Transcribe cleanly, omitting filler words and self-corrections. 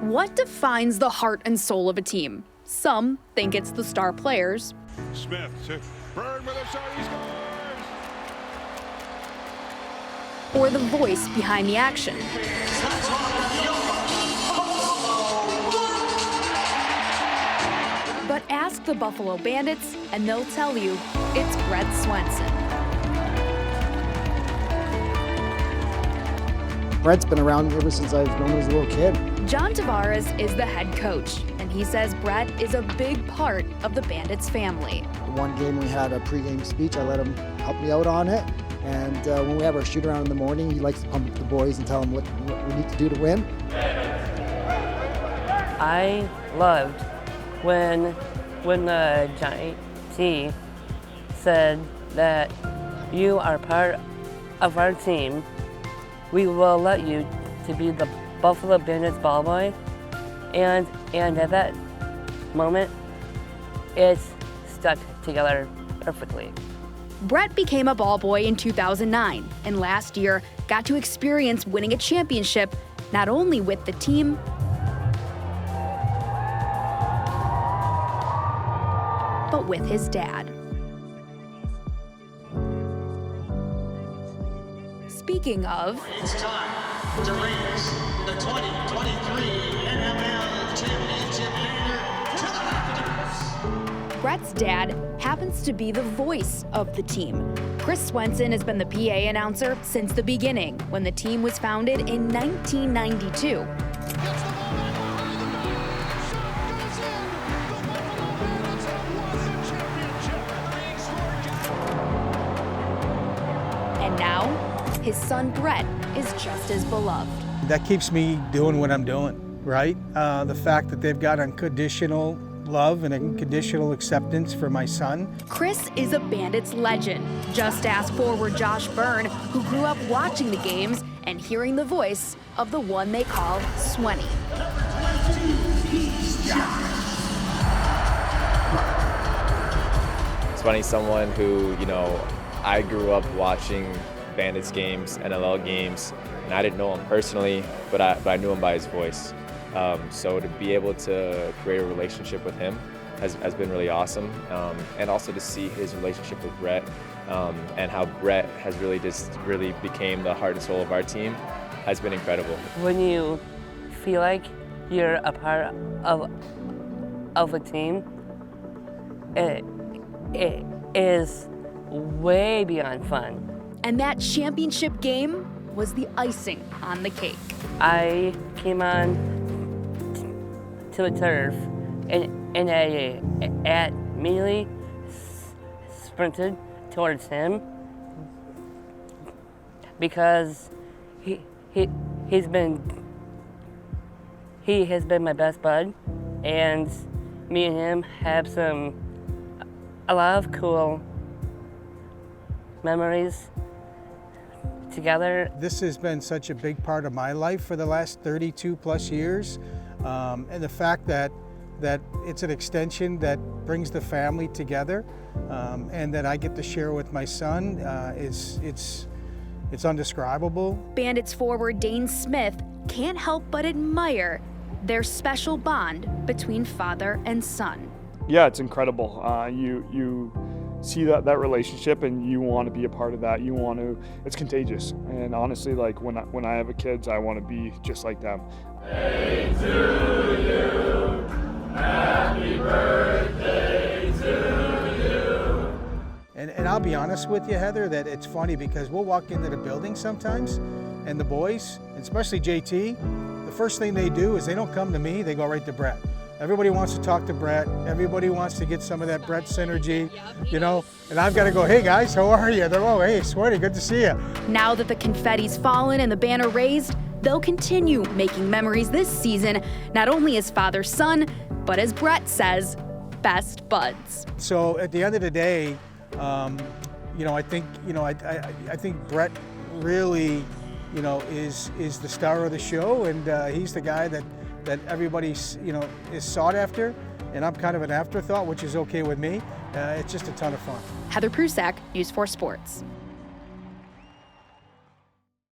What defines the heart and soul of a team? Some think it's the star players. Smith to Byrne with a shot, he scores! Or the voice behind the action. But ask the Buffalo Bandits, and they'll tell you it's Brett Swenson. Brett's been around ever since I've known him as a little kid. John Tavares is the head coach, and he says Brett is a big part of the Bandits family. One game we had a pregame speech, I let him help me out on it. And when we have our shoot around in the morning, he likes to pump up the boys and tell them what we need to do to win. I loved when the Giant T said that you are part of our team. We will let you to be the Buffalo Bandits ball boy, and at that moment, it's stuck together perfectly. Brett became a ball boy in 2009, and last year got to experience winning a championship, not only with the team, but with his dad. Speaking of, it's time to raise the 2023 NFL Championship banner to the rafters. Brett's dad happens to be the voice of the team. Chris Swenson has been the PA announcer since the beginning, when the team was founded in 1992. And now, his son Brett is just as beloved. That keeps me doing what I'm doing, right? The fact that they've got unconditional love and unconditional acceptance for my son. Chris is a Bandits legend. Just ask forward Josh Byrne, who grew up watching the games and hearing the voice of the one they call Swenny. Swenny's someone who, I grew up watching Bandits games, NLL games, and I didn't know him personally, but I knew him by his voice. So to be able to create a relationship with him has been really awesome, and also to see his relationship with Brett and how Brett has really became the heart and soul of our team has been incredible. When you feel like you're a part of a team, it is way beyond fun. And that championship game was the icing on the cake. I came on to the turf and I immediately sprinted towards him because he has been my best bud, and me and him have a lot of cool memories together. This has been such a big part of my life for the last 32 plus years. And the fact that it's an extension that brings the family together, and that I get to share with my son, it's undescribable. Bandits forward Dane Smith can't help but admire their special bond between father and son. Yeah, it's incredible. You see that relationship and you want to be a part of that. It's contagious. And honestly, like when I have kids, I want to be just like them. Hey to you, happy birthday to you. And I'll be honest with you, Heather, that it's funny because we'll walk into the building sometimes, and the boys, especially JT, the first thing they do is they don't come to me, they go right to Brett. Everybody wants to talk to Brett. Everybody wants to get some of that Brett synergy, and I've got to go, hey guys, how are you? They're, oh, hey, Sweaty, good to see you. Now that the confetti's fallen and the banner raised, they'll continue making memories this season, not only as father-son, but as Brett says, best buds. So at the end of the day, I think Brett really, is the star of the show, and he's the guy that everybody, is sought after, and I'm kind of an afterthought, which is okay with me. It's just a ton of fun. Heather Prusak, News 4 Sports.